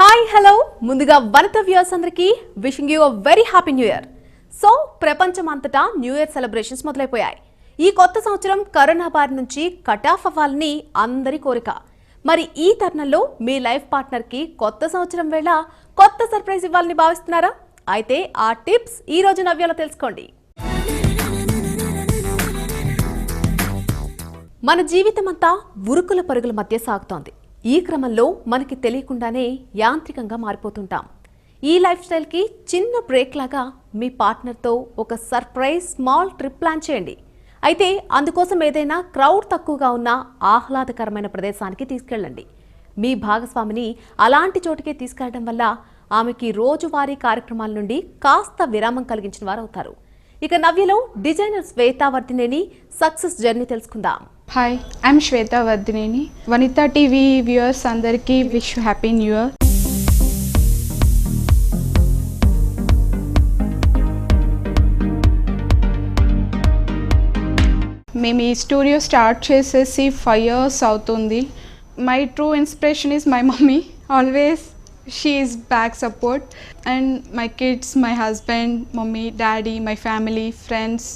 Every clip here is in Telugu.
హాయ్ హలో ముందుగా వనిత వ్యూయర్స్ అందరికీ wishing you a very happy new year. So ప్రపంచమంతటా న్యూ ఇయర్ సెలబ్రేషన్స్ మొదలైపోయాయి. ఈ కొత్త సంవత్సరం కరోనా బారి నుంచి కటాఫ్ అవ్వాలని అందరి కోరిక. మరి ఈ తరుణంలో మీ లైఫ్ పార్ట్నర్కి కొత్త సంవత్సరం వేళ కొత్త సర్ప్రైజ్ ఇవ్వాలని భావిస్తున్నారా? అయితే ఆ టిప్స్ ఈ రోజు నవ్యాలో తెలుసుకోండి. మన జీవితమంతా ఉరుకుల పరుగుల మధ్య సాగుతోంది. ఈ క్రమంలో మనకి తెలియకుండానే యాంత్రికంగా మారిపోతుంటాం. ఈ లైఫ్ స్టైల్కి చిన్న బ్రేక్ లాగా మీ పార్ట్నర్తో ఒక సర్ప్రైజ్ స్మాల్ ట్రిప్ ప్లాన్ చేయండి. అయితే అందుకోసం ఏదైనా క్రౌడ్ తక్కువగా ఉన్న ఆహ్లాదకరమైన ప్రదేశానికి తీసుకెళ్ళండి. మీ భాగస్వామిని అలాంటి చోటుకే తీసుకెళ్లడం వల్ల ఆమెకి రోజువారీ కార్యక్రమాల నుండి కాస్త విరామం కలిగించిన వారు అవుతారు. ఇక నవ్యలో designer Shweta Vardhineni success journey తెలుసుకుందాం. Hi, I'm Shweta Vardhineni. Vanitha TV viewers అందరికీ విష్ హ్యాపీ న్యూ ఇయర్. మేము ఈ స్టూడియో స్టార్ట్ చేసేసి 5 years అవుతుంది. My true inspiration is my mummy. Always she is back support and my kids, my husband, mummy, daddy, my family, friends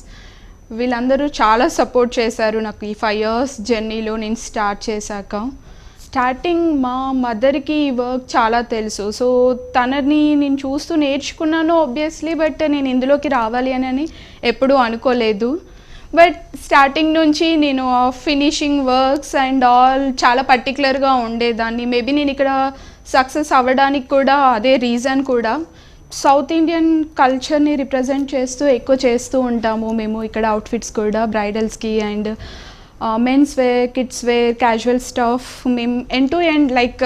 వీళ్ళందరూ చాలా సపోర్ట్ చేశారు నాకు ఈ 5 years జర్నీలో నేను స్టార్ట్ చేశాక. స్టార్టింగ్ మా మదర్కి ఈ వర్క్ చాలా తెలుసు. సో తనని నేను చూస్తూ నేర్చుకున్నాను ఆబ్వియస్లీ, బట్ నేను ఇందులోకి రావాలి అని ఎప్పుడూ అనుకోలేదు. బట్ స్టార్టింగ్ నుంచి నేను ఫినిషింగ్ వర్క్స్ అండ్ ఆల్ చాలా పర్టికులర్గా ఉండేదాన్ని. మేబీ నేను ఇక్కడ సక్సెస్ అవ్వడానికి కూడా అదే రీజన్ కూడా. సౌత్ ఇండియన్ కల్చర్ని రిప్రజెంట్ చేస్తూ ఎక్కువ చేస్తూ ఉంటాము మేము ఇక్కడ అవుట్ఫిట్స్ కూడా బ్రైడల్స్కి and men's wear, kids wear, casual stuff. మేము end to end like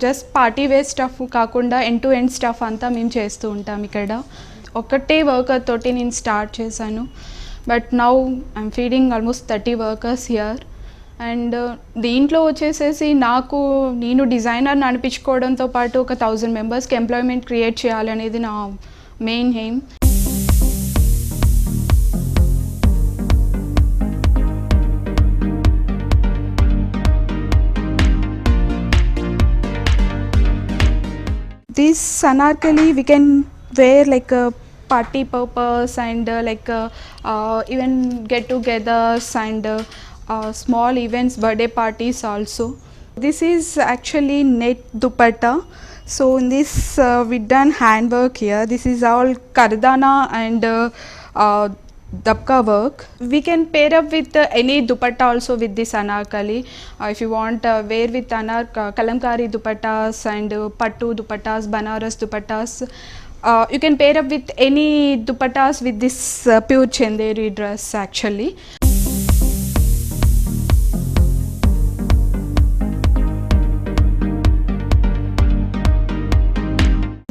just party wear stuff కాకుండా ఎండ్ టు ఎండ్ స్టఫ్ అంతా మేము చేస్తూ ఉంటాం ఇక్కడ. ఒకటే వర్కర్ తోటి నేను స్టార్ట్ చేశాను, but now I'm feeding almost 30 workers here. And దీంట్లో వచ్చేసేసి నేను డిజైనర్ని అనిపించుకోవడంతో పాటు ఒక 1000 members ఎంప్లాయ్మెంట్ క్రియేట్ చేయాలనేది నా main aim. This anarkali we can wear like a party purpose and even get-togethers and small events, birthday parties also. This is actually net dupatta. So in this we done handwork here. This is all kardana and dabka work. We can pair up with any dupatta also with this anarkali. If you want wear with kalamkari dupattas and pattu dupattas, banaras dupattas, you can pair up with any dupattas with this pure chanderi dress actually.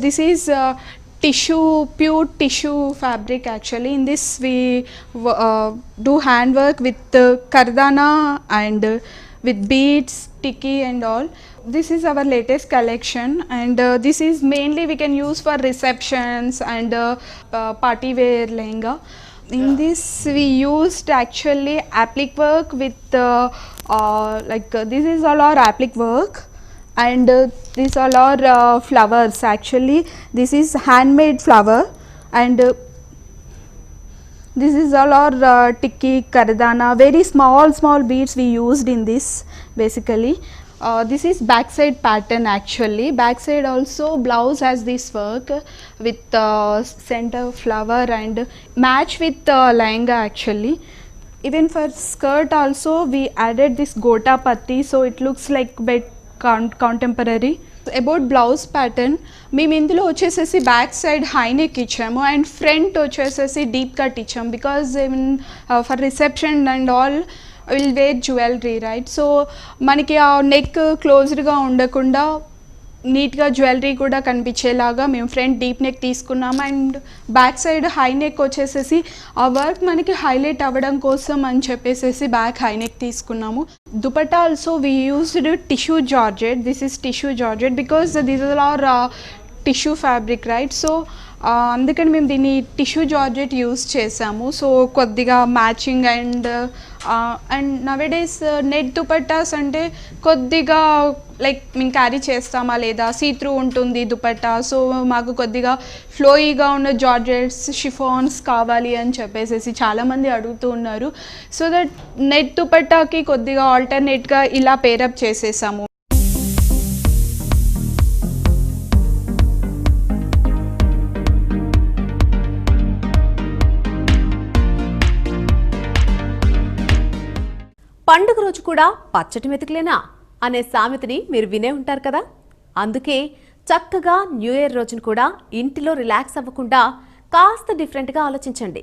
This is pure tissue fabric actually. In this we do handwork with kardana and with beads, tikki and all. This is our latest collection and this is mainly we can use for receptions and party wear lehenga. In this we used actually applique work with this is all our applique work. And these all are flowers actually. This is handmade flower and this is all our tikki, kardana, very small beads we used in this basically. This is backside pattern actually. Backside also blouse has this work with center flower and match with lehenga actually. Even for skirt also we added this gota patti, so it looks like bit contemporary. About blouse pattern, మేము ఇందులో వచ్చేసేసి బ్యాక్ సైడ్ హై నెక్ ఇచ్చాము అండ్ ఫ్రంట్ వచ్చేసేసి డీప్ కట్ ఇచ్చాము because for reception and all will wear jewellery right. So మనకి ఆ నెక్ క్లోజ్డ్గా ఉండకుండా నీట్గా జ్యువెలరీ కూడా కనిపించేలాగా మేము ఫ్రంట్ డీప్ నెక్ తీసుకున్నాము and back side high neck వచ్చేసేసి ఆ వర్క్ మనకి హైలైట్ అవ్వడం కోసం అని చెప్పేసి బ్యాక్ హై నెక్ తీసుకున్నాము. Dupatta also we used tissue georgette. This is tissue georgette because this is are tissue fabric right. So అందుకని మేము దీన్ని టిష్యూ జార్జెట్ యూస్ చేసాము. సో కొద్దిగా matching and and nowadays net dupattas అంటే కొద్దిగా లైక్ మేము క్యారీ చేస్తామా లేదా సీ త్రూ ఉంటుంది దుపట్టా, సో మాకు కొద్దిగా ఫ్లోయిగా ఉన్న జార్జెట్స్ షిఫాన్స్ కావాలి అని చెప్పేసి చాలామంది అడుగుతూ ఉన్నారు. సో దట్ నెట్ దుపట్టాకి కొద్దిగా ఆల్టర్నేట్గా ఇలా పేరప్ చేసేసాము. పండుగ రోజు కూడా పచ్చటి మెతుకులేనా అనే సామెతని మీరు వినే ఉంటారు కదా. అందుకే చక్కగా న్యూ ఇయర్ రోజున కూడా ఇంటిలో రిలాక్స్ అవ్వకుండా కాస్త డిఫరెంట్గా ఆలోచించండి.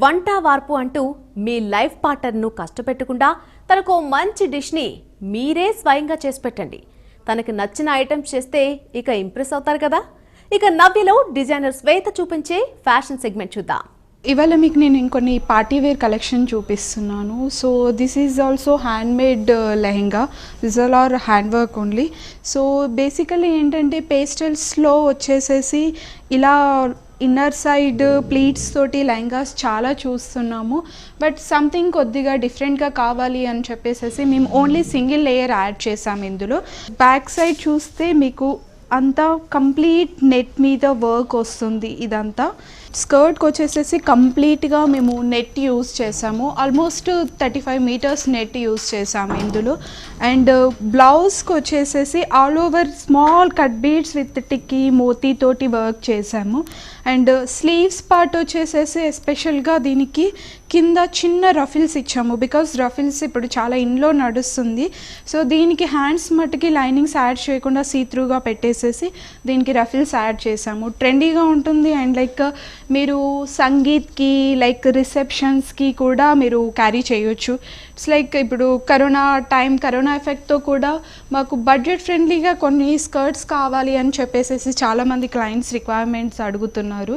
వంట వార్పు అంటూ మీ లైఫ్ పార్ట్నర్ను కష్టపెట్టకుండా తనకు మంచి డిష్ని మీరే స్వయంగా చేసి పెట్టండి. తనకు నచ్చిన ఐటమ్స్ చేస్తే ఇక ఇంప్రెస్ అవుతారు కదా. ఇక నవ్యలో డిజైనర్ శ్వేత చూపించే ఫ్యాషన్ సెగ్మెంట్ చూద్దాం. ఇవాళ మీకు నేను ఇంకొన్ని పార్టీ వేర్ కలెక్షన్ చూపిస్తున్నాను. So this is also hand made lehenga, this all are hand work only. So basically ఏంటంటే పేస్టల్స్లో వచ్చేసేసి ఇలా ఇన్నర్ సైడ్ ప్లీట్స్ తోటి లెహంగాస్ చాలా చూస్తున్నాము. బట్ సంథింగ్ కొద్దిగా డిఫరెంట్గా కావాలి అని చెప్పేసి మేము ఓన్లీ సింగిల్ లేయర్ యాడ్ చేసాము ఇందులో. బ్యాక్ సైడ్ చూస్తే మీకు అంతా కంప్లీట్ నెట్ మీద వర్క్ వస్తుంది. ఇదంతా స్కర్ట్కి వచ్చేసేసి కంప్లీట్గా మేము నెట్ యూస్ చేసాము, ఆల్మోస్ట్ 35 మీటర్స్ నెట్ యూస్ చేసాము ఇందులో. అండ్ బ్లౌజ్కి వచ్చేసేసి all over small cut beads with టిక్కీ మోతీ తోటి వర్క్ చేసాము. అండ్ స్లీవ్స్ పార్ట్ వచ్చేసేసి ఎస్పెషల్గా దీనికి కింద చిన్న రఫిల్స్ ఇచ్చాము, బికాస్ రఫిల్స్ ఇప్పుడు చాలా ఇంట్లో నడుస్తుంది. సో దీనికి హ్యాండ్స్ మట్టుకి లైనింగ్స్ యాడ్ చేయకుండా సీ త్రూగా పెట్టేసేసి దీనికి రఫిల్స్ యాడ్ చేసాము. ట్రెండీగా ఉంటుంది. అండ్ లైక్ మీరు సంగీత్కి లైక్ రిసెప్షన్స్కి కూడా మీరు క్యారీ చేయొచ్చు. ఇట్స్ లైక్ ఇప్పుడు కరోనా ఎఫెక్ట్తో కూడా మాకు బడ్జెట్ ఫ్రెండ్లీగా కొన్ని స్కర్ట్స్ కావాలి అని చెప్పేసి చాలామంది క్లయింట్స్ రిక్వైర్మెంట్స్ అడుగుతున్నారు.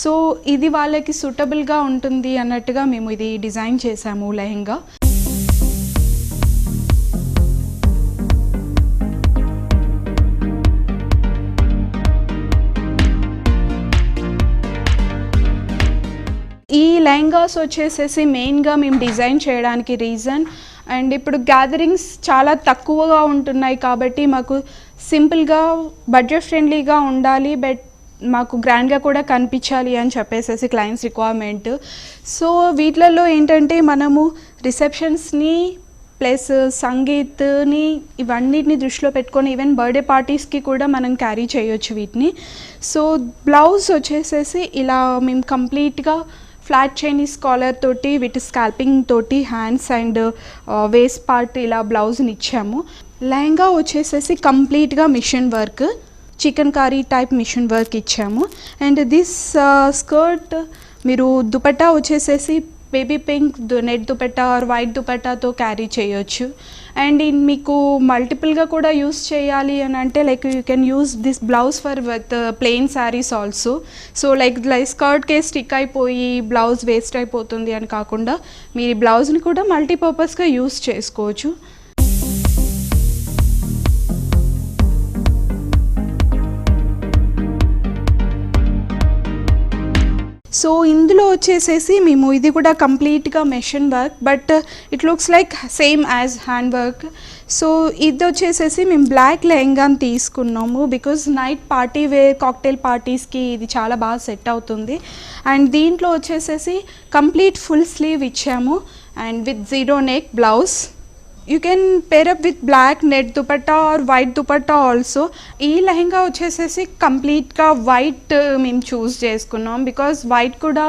సో ఇది వాళ్ళకి సూటబుల్గా ఉంటుంది అన్నట్టుగా మేము ఇది డిజైన్ చేసాము లెహెంగా. ఈ లెహంగాస్ వచ్చేసేసి మెయిన్గా మేము డిజైన్ చేయడానికి రీజన్, అండ్ ఇప్పుడు గ్యాదరింగ్స్ చాలా తక్కువగా ఉంటున్నాయి కాబట్టి మాకు సింపుల్గా బడ్జెట్ ఫ్రెండ్లీగా ఉండాలి, బట్ మాకు గ్రాండ్గా కూడా కనిపించాలి అని చెప్పేసి క్లయింట్స్ రిక్వైర్మెంట్. సో వీటిలలో ఏంటంటే మనము రిసెప్షన్స్ని ప్లస్ సంగీత్ని ఇవన్నిటిని దృష్టిలో పెట్టుకొని ఈవెన్ బర్త్డే పార్టీస్కి కూడా మనం క్యారీ చేయొచ్చు వీటిని. సో బ్లౌజ్ వచ్చేసేసి ఇలా మేము కంప్లీట్గా ఫ్లాట్ చైనీస్ కాలర్ తోటి విత్ స్కాల్పింగ్ తోటి హ్యాండ్స్ అండ్ వేస్ట్ పార్ట్ ఇలా బ్లౌజ్ని ఇచ్చాము. లెహంగా వచ్చేసేసి కంప్లీట్గా machine work, chikankari type machine work ఇచ్చాము. అండ్ దిస్ స్కర్ట్ మీరు దుపట్టా వచ్చేసేసి baby pink net dupatta or white దుపట్టాతో క్యారీ చేయొచ్చు. అండ్ మీకు మల్టిపుల్గా కూడా యూస్ చేయాలి అని అంటే like you can use this blouse for with plain saris also. So like స్కర్ట్కే స్టిక్ అయిపోయి బ్లౌజ్ వేస్ట్ అయిపోతుంది అని కాకుండా మీరు బ్లౌజ్ని కూడా మల్టీపర్పస్గా యూస్ చేసుకోవచ్చు. సో ఇందులో వచ్చేసేసి మేము ఇది కూడా కంప్లీట్గా machine work, but it looks like same as hand work. So ఇది వచ్చేసేసి మేము బ్లాక్ లెహంగాని తీసుకున్నాము because night party wear cocktail పార్టీస్కి ఇది చాలా బాగా సెట్ అవుతుంది. అండ్ దీంట్లో వచ్చేసేసి కంప్లీట్ ఫుల్ స్లీవ్ ఇచ్చాము and with zero neck blouse. You can pair up with black net dupatta or white dupatta also. ఈ లెహంగా వచ్చేసేసి కంప్లీట్గా వైట్ మేము చూస్ చేసుకున్నాం బికాజ్ వైట్ కూడా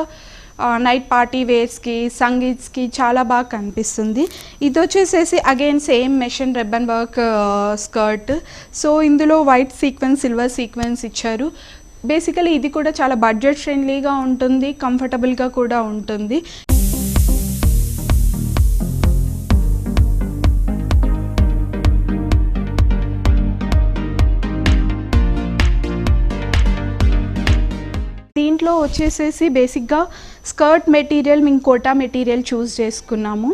నైట్ పార్టీ వేర్స్కి సంగీత్స్కి చాలా బాగా కనిపిస్తుంది. ఇది వచ్చేసేసి again same machine ribbon work skirt. So ఇందులో వైట్ సీక్వెన్స్ సిల్వర్ సీక్వెన్స్ ఇచ్చారు. బేసికలీ ఇది కూడా చాలా బడ్జెట్ ఫ్రెండ్లీగా ఉంటుంది, కంఫర్టబుల్గా కూడా ఉంటుంది. దీంట్లో వచ్చేసేసి బేసిక్గా స్కర్ట్ మెటీరియల్ మేము కోటా మెటీరియల్ చూస్ చేసుకున్నాము.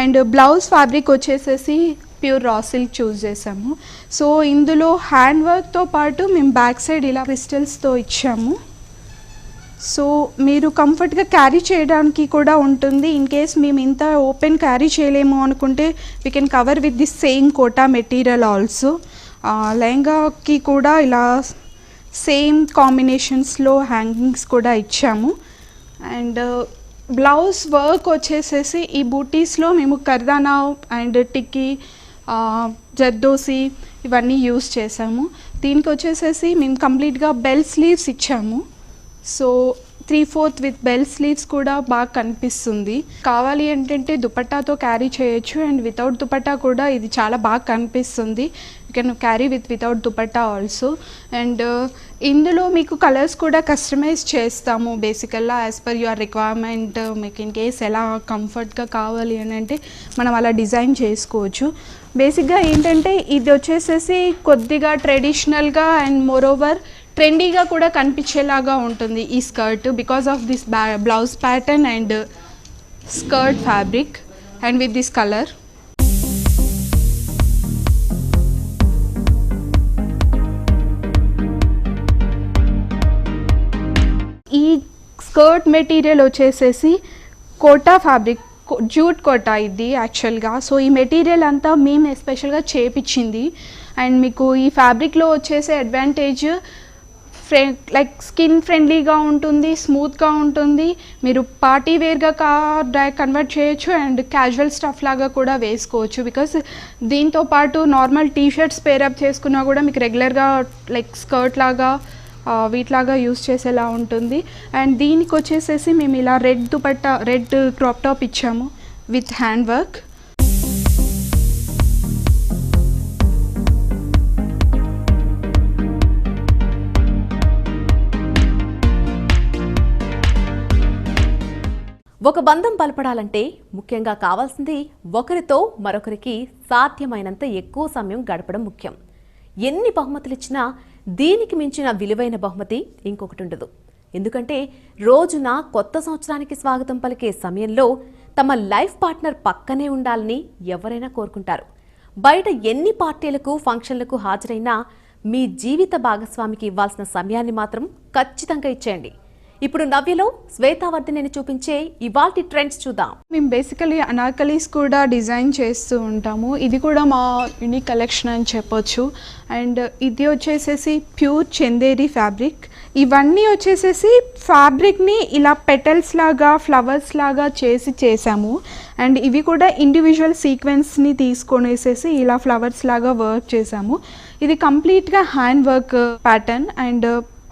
అండ్ బ్లౌజ్ ఫ్యాబ్రిక్ వచ్చేసేసి ప్యూర్ రా సిల్క్ చూస్ చేసాము. సో ఇందులో హ్యాండ్ వర్క్తో పాటు మేము బ్యాక్ సైడ్ ఇలా క్రిస్టల్స్తో ఇచ్చాము. సో మీరు కంఫర్ట్గా క్యారీ చేయడానికి కూడా ఉంటుంది. ఇన్ కేస్ మేము ఇంత ఓపెన్ క్యారీ చేయలేము అనుకుంటే we can cover with this same Kota material also. లెహంగాకి కూడా ఇలా సేమ్ కాంబినేషన్స్లో హ్యాంగింగ్స్ కూడా ఇచ్చాము. అండ్ బ్లౌజ్ వర్క్ వచ్చేసేసి ఈ బూటీస్లో మేము కర్దానా అండ్ టిక్కీ, జర్దోసి ఇవన్నీ యూస్ చేసాము. దీనికి వచ్చేసేసి మేము కంప్లీట్గా బెల్ స్లీవ్స్ ఇచ్చాము. సో 3/4 విత్ బెల్ స్లీవ్స్ కూడా బాగా కనిపిస్తుంది. కావాలి ఏంటంటే దుపట్టాతో క్యారీ చేయొచ్చు అండ్ వితౌట్ దుపట్టా కూడా ఇది చాలా బాగా కనిపిస్తుంది. You can carry without dupatta also. And ఇందులో మీకు కలర్స్ కూడా కస్టమైజ్ చేస్తాము బేసికల్గా యాజ్ పర్ యువర్ రిక్వైర్మెంట్. మీకు ఇన్ కేస్ ఎలా కంఫర్ట్గా కావాలి అని అంటే మనం అలా డిజైన్ చేసుకోవచ్చు. బేసిక్గా ఏంటంటే ఇది వచ్చేసేసి కొద్దిగా ట్రెడిషనల్గా అండ్ మోర్ ఓవర్ ట్రెండీగా కూడా కనిపించేలాగా ఉంటుంది ఈ skirt because of this blouse pattern and skirt fabric and with this colour. ఈ స్కర్ట్ మెటీరియల్ వచ్చేసేసి కోటా ఫ్యాబ్రిక్, జూట్ కోటా ఇది యాక్చువల్గా. సో ఈ మెటీరియల్ అంతా మేము ఎస్పెషల్గా చేపించింది. అండ్ మీకు ఈ ఫ్యాబ్రిక్లో వచ్చేసే అడ్వాంటేజ్ లైక్ స్కిన్ ఫ్రెండ్లీగా ఉంటుంది, స్మూత్గా ఉంటుంది. మీరు పార్టీ వేర్గా కన్వర్ట్ చేయొచ్చు అండ్ క్యాజువల్ స్టఫ్ లాగా కూడా వేసుకోవచ్చు. బికాస్ దీంతో పాటు నార్మల్ టీషర్ట్స్ పేరప్ చేసుకున్నా కూడా మీకు రెగ్యులర్గా లైక్ స్కర్ట్ లాగా వీటిలాగా యూస్ చేసేలా ఉంటుంది. అండ్ దీనికి వచ్చేసేసి మేము ఇలా red dupatta, red crop top ఇచ్చాము విత్ హ్యాండ్ వర్క్. ఒక బంధం బలపడాలంటే ముఖ్యంగా కావాల్సింది ఒకరితో మరొకరికి సాధ్యమైనంత ఎక్కువ సమయం గడపడం ముఖ్యం. ఎన్ని బహుమతులు ఇచ్చినా దీనికి మించిన విలువైన బహుమతి ఇంకొకటి ఉండదు. ఎందుకంటే రోజున కొత్త సంవత్సరానికి స్వాగతం పలికే సమయంలో తమ లైఫ్ పార్ట్నర్ పక్కనే ఉండాలని ఎవరైనా కోరుకుంటారు. బయట ఎన్ని పార్టీలకు, ఫంక్షన్లకు హాజరైనా మీ జీవిత భాగస్వామికి ఇవ్వాల్సిన సమయాన్ని మాత్రం ఖచ్చితంగా ఇచ్చేయండి. ఇప్పుడు నవ్యలో శ్వేతావర్ధిని చూపించే ఇవాల్టి ట్రెండ్స్ చూద్దాం. మేము బేసికలీ అనార్కలీస్ కూడా డిజైన్ చేస్తూ ఉంటాము. ఇది కూడా మా యూనిక్ కలెక్షన్ అని చెప్పొచ్చు. అండ్ ఇది వచ్చేసేసి ప్యూర్ చందేరి ఫ్యాబ్రిక్. ఇవన్నీ వచ్చేసేసి ఫ్యాబ్రిక్ని ఇలా పెటల్స్ లాగా, ఫ్లవర్స్ లాగా చేసాము. అండ్ ఇవి కూడా ఇండివిజువల్ సీక్వెన్స్ని తీసుకొనేసేసి ఇలా ఫ్లవర్స్ లాగా వర్క్ చేసాము. ఇది కంప్లీట్గా hand work pattern. And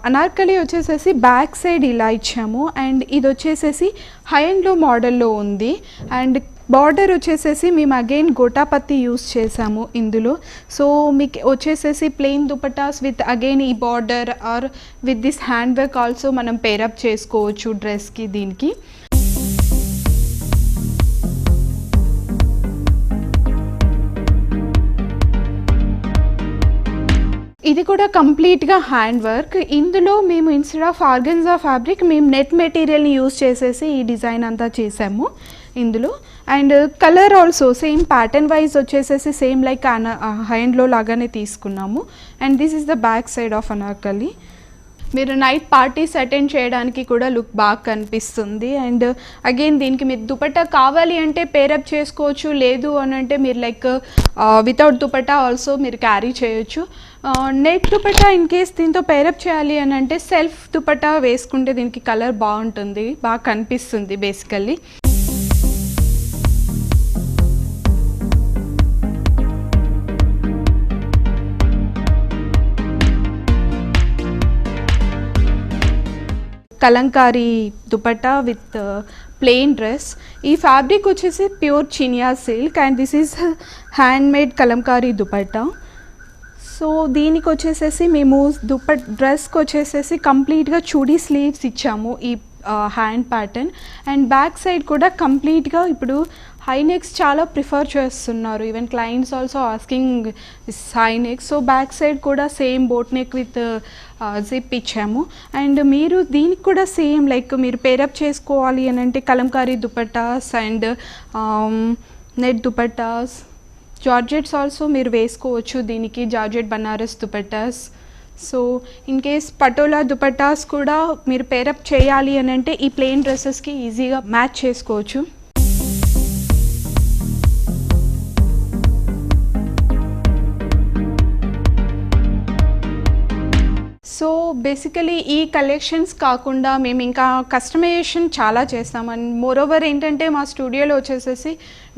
Anarkali వచ్చేసేసి బ్యాక్ సైడ్ ఇలా ఇచ్చాము. అండ్ ఇది వచ్చేసేసి హై అండ్ లో మోడల్లో ఉంది. అండ్ బార్డర్ వచ్చేసేసి మేము అగైన్ గోటాపత్తి యూస్ చేసాము ఇందులో. సో మీకు వచ్చేసేసి ప్లెయిన్ దుపటాస్ విత్ అగైన్ ఈ border or with this hand work also మనం పేరప్ చేసుకోవచ్చు డ్రెస్కి. దీనికి ఇది కూడా కంప్లీట్గా హ్యాండ్ వర్క్. ఇందులో మేము ఇన్స్టెడ్ ఆఫ్ ఆర్గన్జా ఫ్యాబ్రిక్ మేము నెట్ మెటీరియల్ని యూస్ చేసేసి ఈ డిజైన్ అంతా చేసాము ఇందులో. And colour also same pattern wise వచ్చేసేసి సేమ్ లైక్ హ్యాండ్లో లాగానే తీసుకున్నాము. And this is the back side of Anarkali. మీరు నైట్ పార్టీస్ అటెండ్ చేయడానికి కూడా లుక్ బాగా కనిపిస్తుంది. అండ్ అగైన్ దీనికి మీరు దుపట్టా కావాలి అంటే పేరప్ చేసుకోవచ్చు, లేదు అని అంటే మీరు లైక్ వితౌట్ దుపట్టా ఆల్సో మీరు క్యారీ చేయొచ్చు. నెట్ దుపట్టా ఇన్ కేస్ దీంతో పేరప్ చేయాలి అని అంటే సెల్ఫ్ దుపట్టా వేసుకుంటే దీనికి కలర్ బాగుంటుంది, బాగా కనిపిస్తుంది basically. Kalamkari dupatta with plain dress. ఈ ఫ్యాబ్రిక్ వచ్చేసి pure Chiniya silk and this is hand made Kalamkari dupatta. So దీనికి వచ్చేసేసి మేము డ్రెస్కి వచ్చేసేసి కంప్లీట్గా చూడీ స్లీవ్స్ ఇచ్చాము ఈ hand pattern. And back side కూడా కంప్లీట్గా ఇప్పుడు హై నెక్స్ చాలా ప్రిఫర్ చేస్తున్నారు. Even clients also asking high neck. So back side కూడా same boat neck with zip ఇచ్చాము. అండ్ మీరు దీనికి కూడా సేమ్ లైక్ మీరు పేరప్ చేసుకోవాలి అని అంటే Kalamkari dupattas and net dupattas, georgettes also మీరు వేసుకోవచ్చు దీనికి. Georgette Banaras dupattas so in case patola dupattas కూడా మీరు పేరప్ చేయాలి అని అంటే ఈ ప్లెయిన్ డ్రెస్సెస్కి ఈజీగా మ్యాచ్ చేసుకోవచ్చు. సో బేసికలీ ఈ కలెక్షన్స్ కాకుండా మేము ఇంకా కస్టమైజేషన్ చాలా చేస్తాం. అండ్ మోరోవర్ ఏంటంటే మా స్టూడియోలో వచ్చేసేసి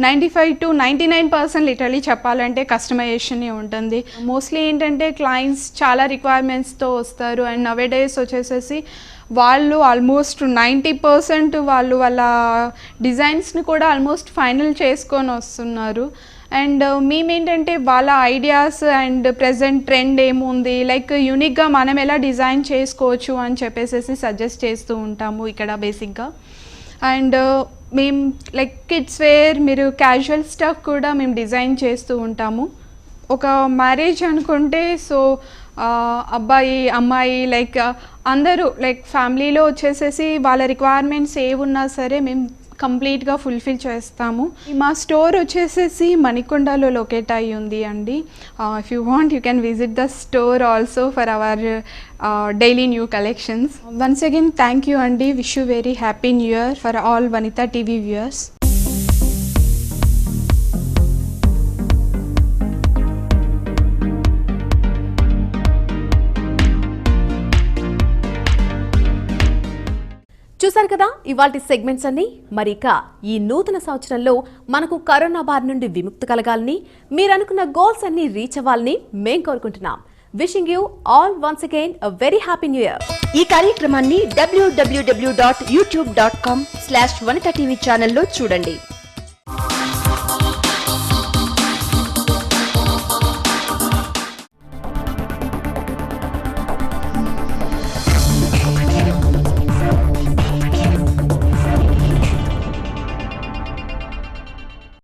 95 to 99% లిటరలీ చెప్పాలంటే కస్టమైజేషనే ఉంటుంది. మోస్ట్లీ ఏంటంటే క్లయింట్స్ చాలా రిక్వైర్మెంట్స్తో వస్తారు అండ్ నవేడేస్ వచ్చేసేసి వాళ్ళు ఆల్మోస్ట్ 90% వాళ్ళు వాళ్ళ డిజైన్స్ని కూడా ఆల్మోస్ట్ ఫైనల్ చేసుకొని వస్తున్నారు. అండ్ మేమేంటంటే వాళ్ళ ఐడియాస్ అండ్ ప్రజెంట్ ట్రెండ్ ఏముంది, లైక్ యూనిక్గా మనం ఎలా డిజైన్ చేసుకోవచ్చు అని చెప్పేసి సజెస్ట్ చేస్తూ ఉంటాము ఇక్కడ బేసిక్గా. అండ్ మేము లైక్ కిడ్స్ వేర్, మీరు క్యాజువల్ స్టఫ్ కూడా మేము డిజైన్ చేస్తూ ఉంటాము. ఒక మ్యారేజ్ అనుకుంటే సో అబ్బాయి అమ్మాయి లైక్ అందరూ లైక్ ఫ్యామిలీలో వచ్చేసేసి వాళ్ళ రిక్వైర్మెంట్స్ ఏమున్నా సరే మేము కంప్లీట్గా ఫుల్ఫిల్ చేస్తాము. మా స్టోర్ వచ్చేసేసి మణికొండలో లొకేట్ అయ్యి ఉంది అండి. If you want you can visit the store also for our daily new collections. Once again thank you అండి. Wish you very happy new year for all Vanitha TV viewers. చూసారు కదా ఇవాల్టి సెగ్మెంట్స్ అన్ని. మరి ఇక ఈ నూతన సంవత్సరంలో మనకు కరోనా బారి నుండి విముక్తి కలగాలని, మీరు అనుకున్న గోల్స్ అన్ని రీచ్ అవ్వాలని మేం కోరుకుంటున్నాం. Wishing you all once again a very happy new year. ఈ కార్యక్రమాన్ని www.youtube.com/vanitha TV ఛానల్లో చూడండి.